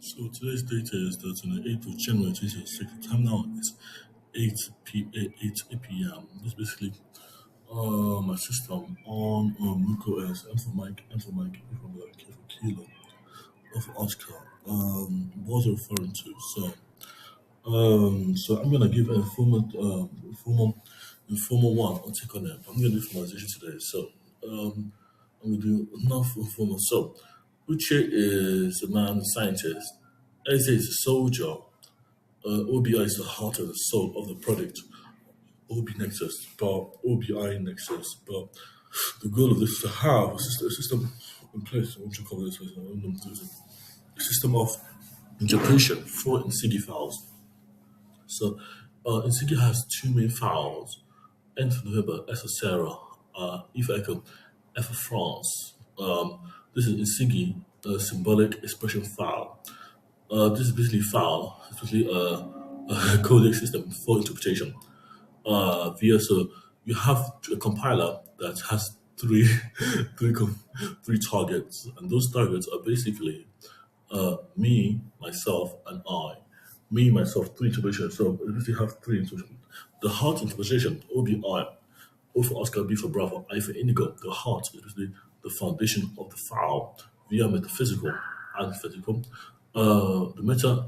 So today's date is the 28th of January 2026. The time now is 8 p.m. This is basically my system on Muko S. And for Mike, E for Black, K for Kilo, O for Oscar. What was I referring to? So I'm gonna give a informal one on take on it. I'm gonna do formalization today. I'm gonna do enough informal. So Uche is a man scientist. Eze is a soldier. OBI is the heart and the soul of the product. OB Nexus, but OBI Nexus. But the goal of this is to have a system in place. What you call this? I don't know. A system of interpretation for Insigne files. So Insigne has two main files: N for November, S for Sarah, E for Echo, F for France. This is Insigne symbolic expression file. This is basically file, especially a codec system for interpretation. So you have a compiler that has three, three, com- three targets, and those targets are basically me, myself, and I. Me, myself, three interpretations. So we basically have three interpretations. The heart interpretation, OBI, O for Oscar, B for Bravo, I for Indigo. The heart is basically the foundation of the file via metaphysical and physical. The meta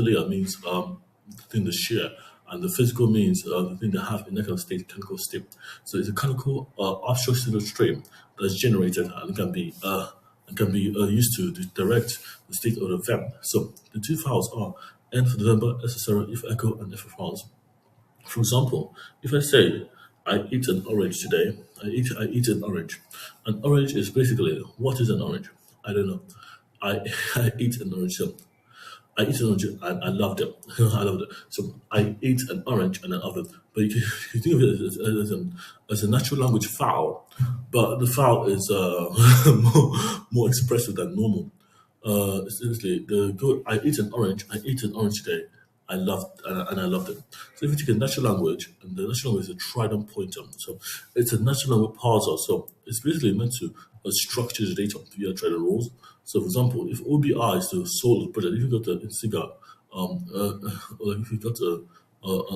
layer means the thing they share, and the physical means the thing they have in that kind of state, chemical state. So it's a chemical abstract signal stream that's generated and can be used to direct the state of the event. So the two files are N for November, S for Sarah, F for Echo, and F for France. For example, if I say I eat an orange today, I eat an orange. An orange is basically what is an orange? I don't know. I I eat an orange. So I eat an orange and I loved it. I loved it. So I ate an orange and I loved it. But you think of it as a natural language foul, but the foul is more expressive than normal. Seriously, the go. I ate an orange. I ate an orange today. I loved it. So if you take a natural language, and the natural language is a trident pointer, so it's a natural language parser. So it's basically meant to structure the data via trident rules. So for example, if OBI is the soul of the project, if you got the Insiga, or if you got an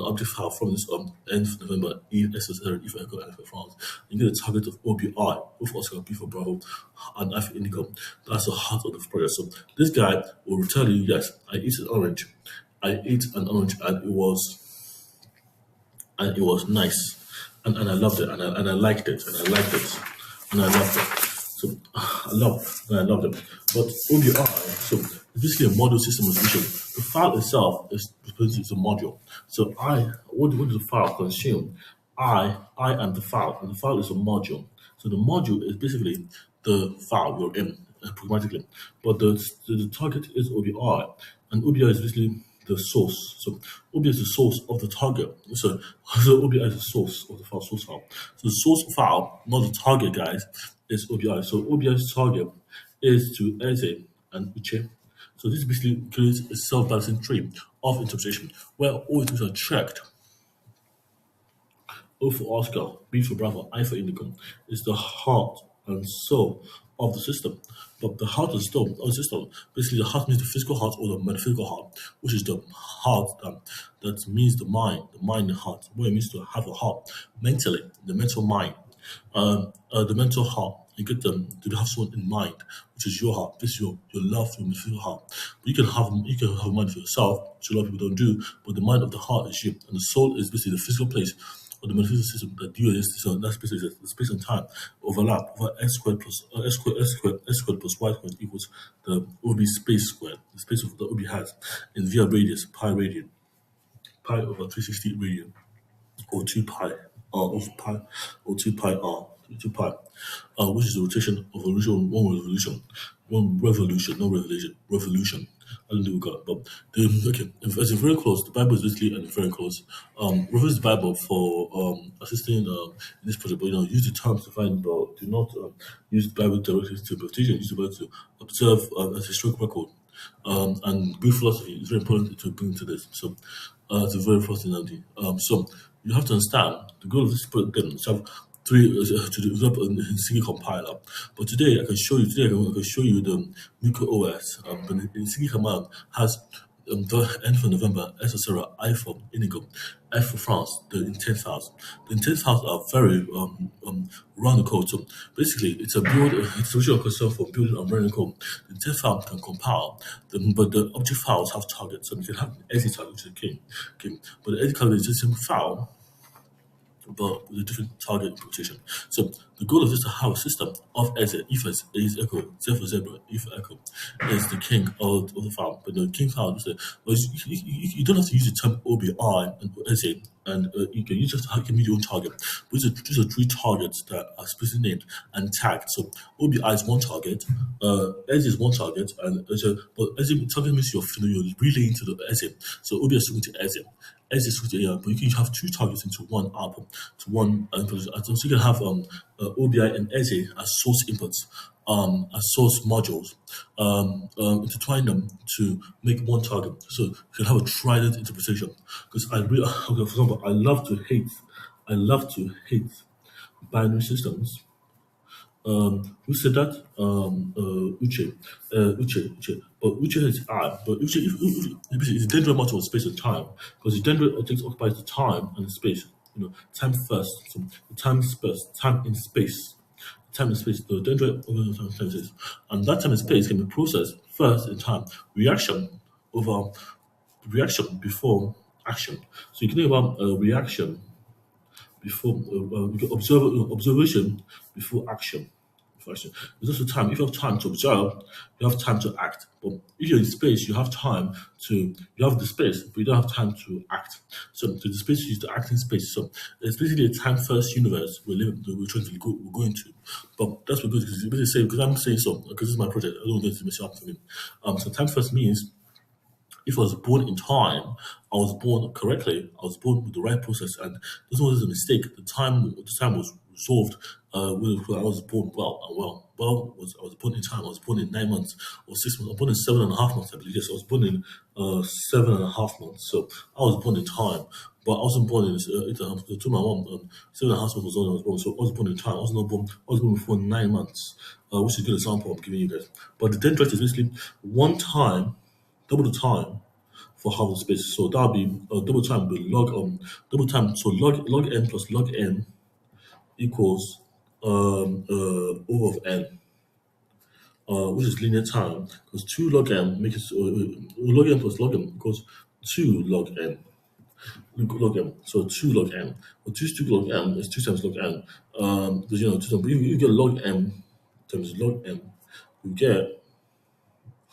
object file from this end of November, E necessary, if I go F for France, you get a target of OBI, O for Oscar, B for Bravo, and F for Indigo. That's the heart of the project. So this guy will tell you, yes, I eat an orange. I ate an orange and it was nice. And I loved it and I liked it and I liked it and I loved it. So I loved it. But OBI, so it's basically a model system resolution. The file itself is a module. So what does the file consume? I am the file, and the file is a module. So the module is basically the file you're in, pragmatically. But the target is OBI, and OBI is basically the source. So OBI is the source of the target. So OBI is the source of the file, source file. So the source file, not the target, guys, is OBI. So OBI's target is to Eze and Uche. So this basically creates a self-balancing tree of interpretation where all things are checked. O for Oscar, B for Bravo, I for Indigo is the heart and soul of the system. But the heart and soul of the system, basically the heart means the physical heart or the metaphysical heart, which is the heart that means the mind and heart, what it means to have a heart mentally, the mental mind, the mental heart. You get them to have someone in mind, which is your heart. This is your love for your metaphysical heart. But you can have a mind for yourself, which a lot of people don't do. But the mind of the heart is you, and the soul is basically the physical place or the metaphysical system that you exist. So that's basically the space and time overlap over s squared plus y squared equals the OB space squared, the space of the OB has in via radius pi over 360 radian or 2 pi of pi or 2 pi r 2 pi, which is the rotation of one revolution, no revolution, revolution. I don't think we got it, but okay, as in very close, the Bible is basically and very close. Reference the Bible for assisting in this project, but use the terms to find, but do not use the Bible directly to interpretation. Use the Bible to observe as a historical record. And Greek philosophy is very important to bring to this. So it's a very fascinating. So you have to understand the goal of this program is to have to develop a single compiler. But today I can show you. Today I can show you the Nuka OS. But the single command has the N for November, S for Sarah, I for Indigo, F for France, the intent files. The intent files are very run the code. So basically, it's a build. It's a visual concern for building and running code. The intent file can compile, but the object files have targets. So you can have an edit target, which is king. But the edit target is just a simple file but with a different target implementation. So the goal of this is to have a system of as if is echo, Z for zebra, if echo is the king of the file. But the king file is you don't have to use the term OBI and ESE, and you can use just how you can meet your own target. But these are three targets that are specifically named and tagged. So OBI is one target, ESE is one target, and but ESE target means you're relaying to the ESE. So OBI is switching to ESE. Is but you can have two targets into one output, to one input. So you can have OBI and ESE as source inputs, as source modules, intertwine them to make one target. So you can have a trident interpretation. Because for example, I love to hate binary systems. Who said that? Uche. But Uche is I. But Uche is dendritic multiple space and time because the dendritic occupies the time and the space. Time first. So the time first. Time in space. Time and space. The dendritic time space, and that time and space can be processed first in time. Reaction before action. So you can think about reaction before observation before action. There's also time. If you have time to observe, you have time to act. But if you're in space, you have the space, but you don't have time to act. So the space is the acting space. So it's basically a time first universe we're going to. But that's what good because I'm saying so, because this is my project. I don't want to mess it up for me. So time first means if I was born in time, I was born correctly. I was born with the right process, and this was a mistake. The time was resolved. I was born well. I was born in time. I was born in 9 months or 6 months. I was born in 7.5 months, I believe. Yes, I was born in 7.5 months. So I was born in time. But I wasn't born in to my mom. 7.5 months was when I was born. So I was born in time. I was not born. I was born before 9 months, which is a good example I'm giving you guys. But the dendrite is basically one time, double the time for half the space. So that'll be double time will be double time. So log n plus log n equals O of n, which is linear time, because 2 log n makes log n plus log n equals 2 log n. Log n. So 2 log n. Well, 2 log n is 2 times log n. Because 2 times, you get log n times log n, you get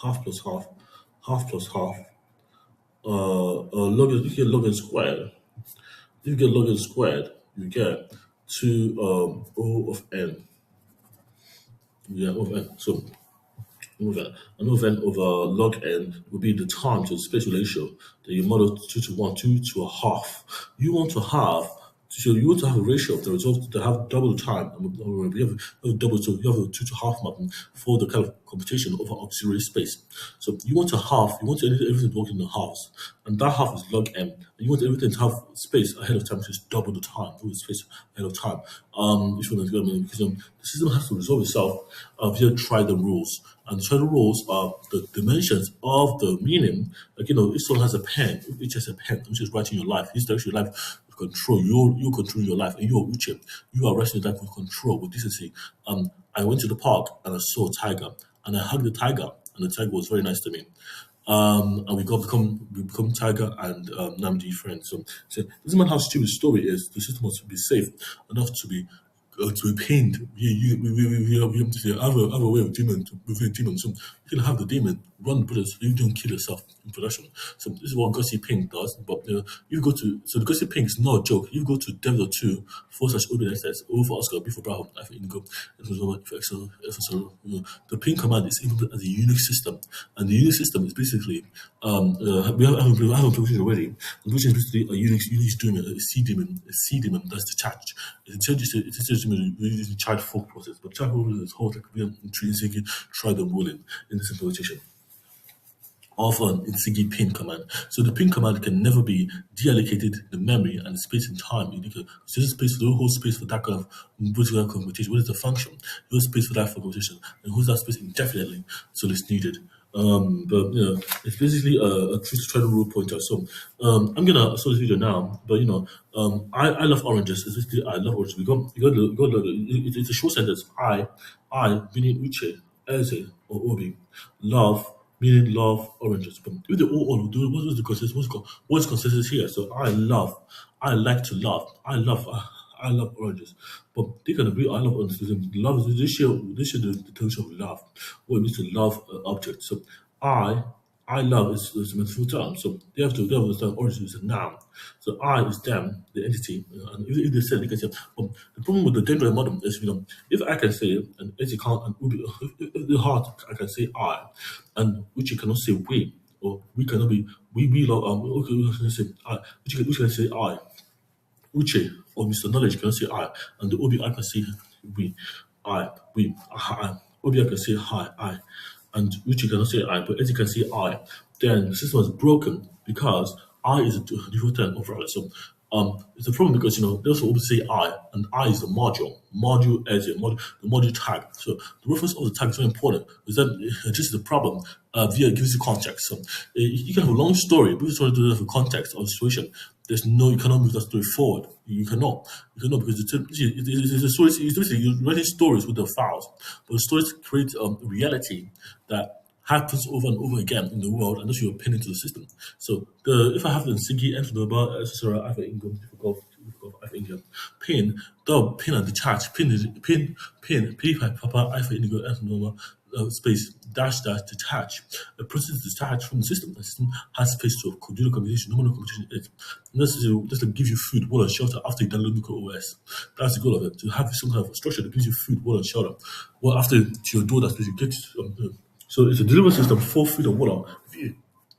half plus half, half plus half. You get log n squared. If you get log n squared, you get 2 O of n. Yeah, O of n. So an O of n over log n will be the time to the space ratio that you model 2 to 1, 2 to a half. You want to have a ratio of the results that have double time. You have a double, so you have a 2 to half mapping for the kind of computation over auxiliary space. So you want everything to work in the halves, and that half is log n. And you want everything to have space ahead of time, which is double the time, with space ahead of time. If you want to go, because the system has to resolve itself via trident rules. And the trident rules are the dimensions of the meaning. Like, if someone has a pen, each has a pen, which is writing your life. This direction your life control. You control your life, and you are Uche. You are resting your life with control, with decency. I went to the park and I saw a tiger, and I hugged the tiger, and the tiger was very nice to me. And we become Tiger and Namdi friends. So it doesn't matter how stupid the story is, the system must be safe enough to be pained. We have to say, I have a way of within a demon. So you can have the demon run the bullets, you don't kill yourself in production. So this is what Gussie Pink does. But you go to, so the Gussie Pink is not a joke. You go to dev.2 /OBNSS, O for Oscar, B for Bravo, I for Indigo, F for Excel, F for Solo. The Pink command is implemented as a Unix system. And the Unix system is basically, we have implementation already, which is basically a Unix daemon, a C daemon that's detached. It's using child fork process, but child fork process is whole like we intrinsically try the ruling in this implementation. of an Insigi pin command. So the pin command can never be deallocated the memory and space and time. You need to there's space, the whole space for that kind of particular computation. What is the function? You have space for that for computation, and who's that space indefinitely until it's needed. But it's basically a truth to try rule pointer. So I'm gonna show this video now. But I love oranges. It's basically I love oranges. It's a short sentence. I meaning Uche, Eze, or Obi, love meaning love oranges. But if they all do what's the consensus? What's consensus here? So I love, I like to love, I love oranges. But they can agree I love oranges. Love is this share the definition of love. What it means to love an object. So I I love is a metaphorical term. So they have to understand origin is a noun. So I is them, the entity, and if they say they can say, the problem with the dendroid model is if I can say and Etsy can't and Ubi, if the heart I can say I, and which you cannot say we, or we cannot be we love okay we can say I, which can say I. Uche or Mr. Knowledge can say I, and the Obi I can say we, I. Obi I can say hi, I, and Uche cannot say I, but Eti can say I. Then the system is broken because I is a default term overall. So it's a problem because they also always say I, and I is the module as a module, the module tag. So the reference of the tag is very important because then this is the problem. Via gives you context. So you can have a long story, but if you want to do that for context or situation, you cannot move that story forward. You cannot because it's a story. It's basically you're writing stories with the files, but stories create reality that happens over and over again in the world, unless you're pinned into the system. So if I have the Sigi and the etc. I have income I India pin the pin and the charge pin p papa I for indigo and normal space dash detach. The process is detached from the system. The system has space to do the computation. No more computation is. And this to give you food, water, and shelter after you download Nuclear OS. That's the goal of it. To have some kind of structure that gives you food, water, and shelter. Well, after to your door, that's basically get. So it's a delivery system for food and water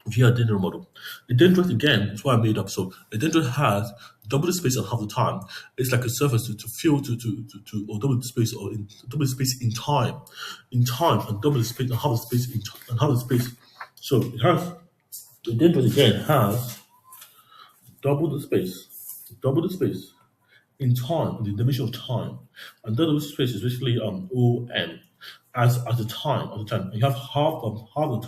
via dendron model. The dendron again is what I made up. So a dendron has double the space and half the time. It's like a surface to fill to or double the space or double the space in time and double the space and half the space and half the space. So it has the dendron again has double the space in time, in the dimension of time. And that space is basically O n as the time of the time. And you have half the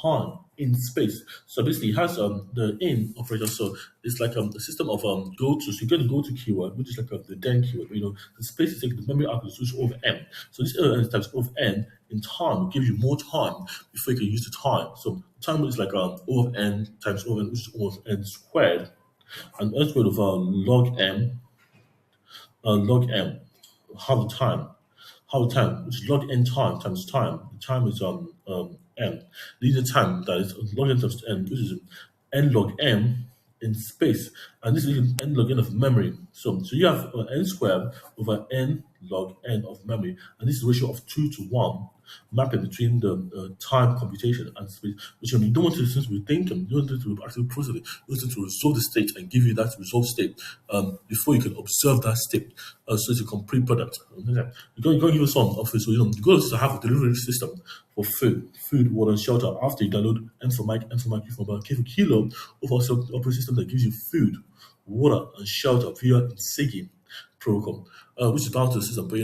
time in space. So basically it has the in operator. So it's like a system of go to. So you get the go to keyword, which is like the then keyword. The space is like the memory arc is switch over n. So this n times of n in time will give you more time before you can use the time. So time is like O of n times O of n, which is O of n squared, and n squared of log m, half the time, which is log n time times time. The time is n. Linear time that is log n times n, which is n log m in space, and this is n log n of memory. So you have n squared over n log n of memory, and this is a ratio of 2 to 1, mapping between the time computation and space. Which you don't want to since we think you don't want to actually process it. You want to resolve the state and give you that resolved state before you can observe that state. So it's a complete product. Okay. You can't give us some of it. So you got to have a delivery system for food, water, and shelter after you download N for Mike, Q for Mike, K for Kilo, of also operating system that gives you food, water, and shelter via Sigi protocol, which is bound to the system. But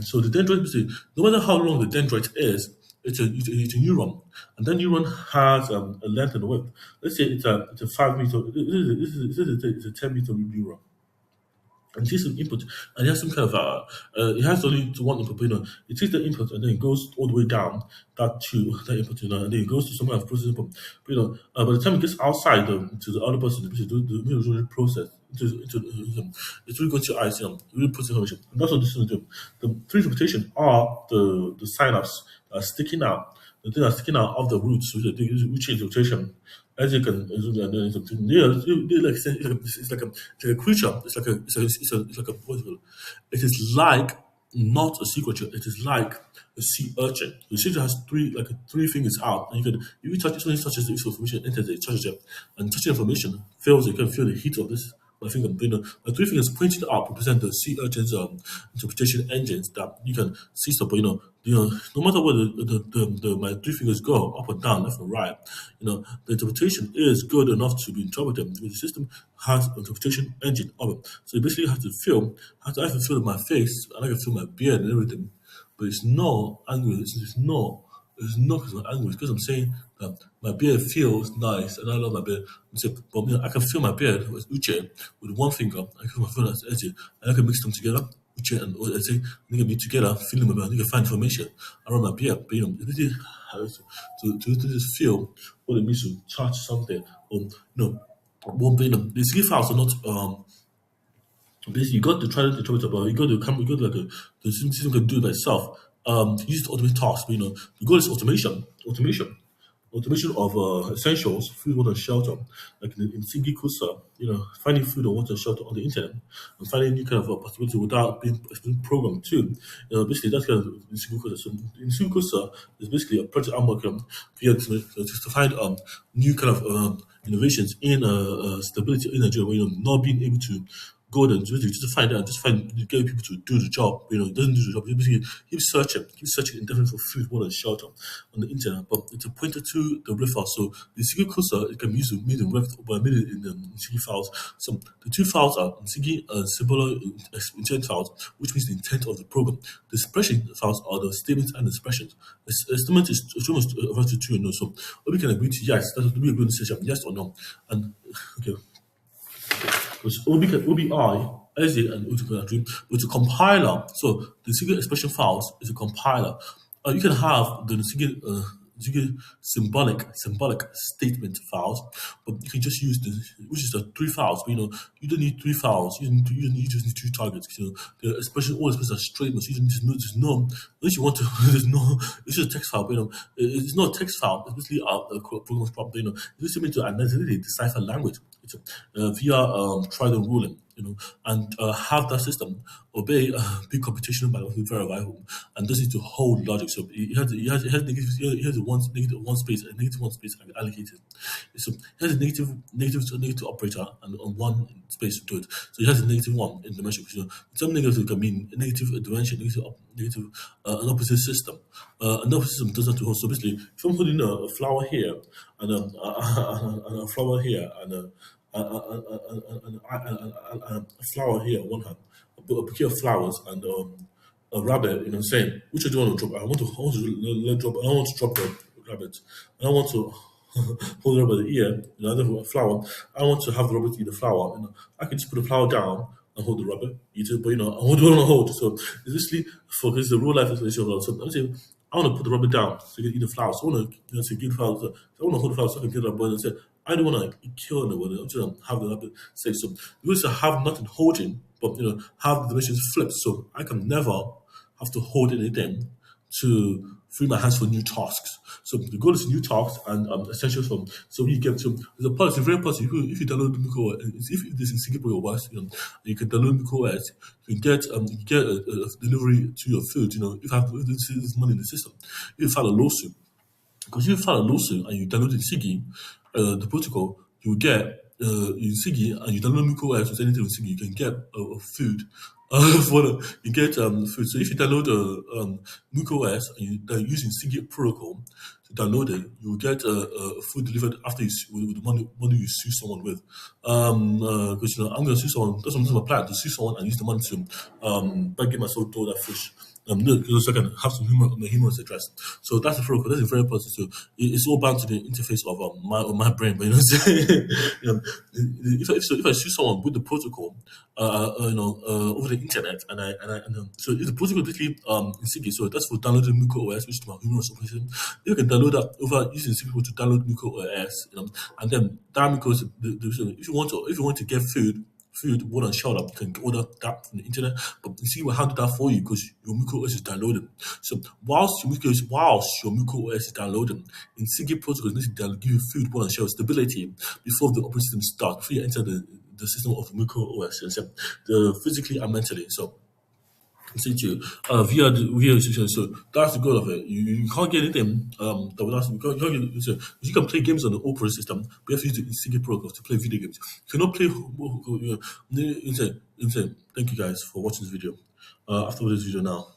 so the dendrite, no matter how long the dendrite is, it's a neuron, and that neuron has a length and a width. Let's say it's a 5 meter. It's a 10 meter neuron. And it takes some input, and it has some kind of it has only to one input, but it takes the input and then it goes all the way down that to that input, and then it goes to some kind of processing input. By the time it gets outside to the other person, the really process it's really going to ICM, really process information, and that's what this is doing. The three interpretation are the synapse sticking out. The thing that's sticking out of the roots, which is rotation. As you can, it's like a creature. It's like a what is it? It is like not a sea creature. It is like a sea urchin. The sea urchin has three fingers out, and if you touch something such as the information enters it, touches it, and touching information feels you can feel the heat of this My finger, my three fingers pointing up represent the sea urchin's interpretation engines that you can see stuff. But no matter where my three fingers go, up or down, left or right, the interpretation is good enough to be interpreted. The system has an interpretation engine of it, so it basically has to feel, I can feel my face, and I can feel my beard and everything, but it's not angry. It's not because I'm angry. It's because I'm saying that my beard feels nice and I love my beard. But I can feel my beard with Uche with one finger. I can feel my fingers edgy and I can mix them together. Uche and Eze, they can be together, feeling my beard. They can find information around my beard. But it really has to just feel what it means to touch something. Or, one thing, the ski files are not basically, you got to try to trouble about. You got to like the system can do it by itself. Use to automate tasks. But, the goal is automation of essentials, food, water, and shelter. Like in Sigi Kusa, finding food or water and shelter on the internet, and finding new kind of possibility without being programmed too. Basically that's kind of in Sigi Kusa. So in Sigi Kusa is basically a project I'm working on here to find new kind of innovations in stability in Nigeria, where not being able to go there just to find out, just find get people to do the job. It doesn't do the job. You basically keep searching indefinitely for food, water, and shelter on the internet. But it's a pointer to the RIF file. So the Sigi cursor it can be used to made in RIF or made it in the Sigi files. So the two files are Sigi symbol intent files, which means the intent of the program. The expression files are the statements and expressions. The statement is almost to true and no. So we can agree to yes, that's what we agree to say yes or no. And okay. Because OBI, ESE, and Utukanatri, with a compiler. So the single expression files is a compiler. You can have the single symbolic statement files, but you can just use which is the three files. But, you don't need three files. You just need two targets. The expression, all expressions are straight. So you there's no, unless you want to, there's no. It's just a text file. But, it's not a text file. It's basically a program's problem. It's just meant to identify decipher language via trial and ruling, and have that system obey big computational biology variable and doesn't need to hold logic. So it has one space, a negative one space allocated. So it has a negative operator and one space to do it. So it has a negative one in dimension. Some negative can mean a negative dimension, negative an opposite system. An opposite system does not hold. So basically, if I'm putting a flower here and a flower here and a flower here on one hand, a bouquet of flowers and a rabbit, saying, which do you want to drop? I want to let drop. I don't want to drop the rabbit. I don't want to hold the rabbit by the ear. I don't want a flower. I want to have the rabbit eat the flower. I can just put the flower down and hold the rabbit, eat it. But I want to hold. So it's basically because the real life explanation of that. So I'm saying I want to put the rabbit down so you can eat the flower. So I want to say give the flower. So I want to hold the flower so I can get the rabbit and say I don't want to kill anybody. I'm just have the rabbit say so. You also have nothing holding, but have the dimensions flipped, so I can never have to hold anything to free my hands for new tasks. So the goal is new tasks and essentials from. So you get to there's a policy, very policy. If you download Miko, if this in Singapore or West, you can download Miko OS. You can get a delivery to your food. If this money in the system, you file a lawsuit. Because if you file a lawsuit and you download Sigi, the protocol, you will get Sigi and you download Miko OS with anything with Sigi, you can get food. You get food. So if you download Miko OS and you're using Sigi protocol to download it, you will get food delivered after with the money you sue someone with. Because I'm going to sue someone. That's my plan, to sue someone and use the money to get myself to that fish. No, because I can have some humorous address. So that's the protocol. That's a very positive. So it's all bound to the interface of my brain. But if I see someone with the protocol, over the internet, so if the protocol basically in Sigi, so that's for downloading Miko OS, which is my humorous operation. You can download that over using Sigi to download Miko OS, and then that Miko is if you want to get food, water, and shelter, you can order that from the internet. But you see, we'll handle that for you because your Miko OS is downloaded. So whilst your Miko OS is downloaded, in Sigi protocol, they'll give you food, water, and shelter stability before the operating system starts, before you enter the system of Miko OS, physically and mentally. So situ via the situation. So that's the goal of it. You can't get anything that will last. You can't get, so you can play games on the Opera system, but you have to use the single protocols to play video games. You cannot play. Insane. Thank you guys for watching this video. After this video now.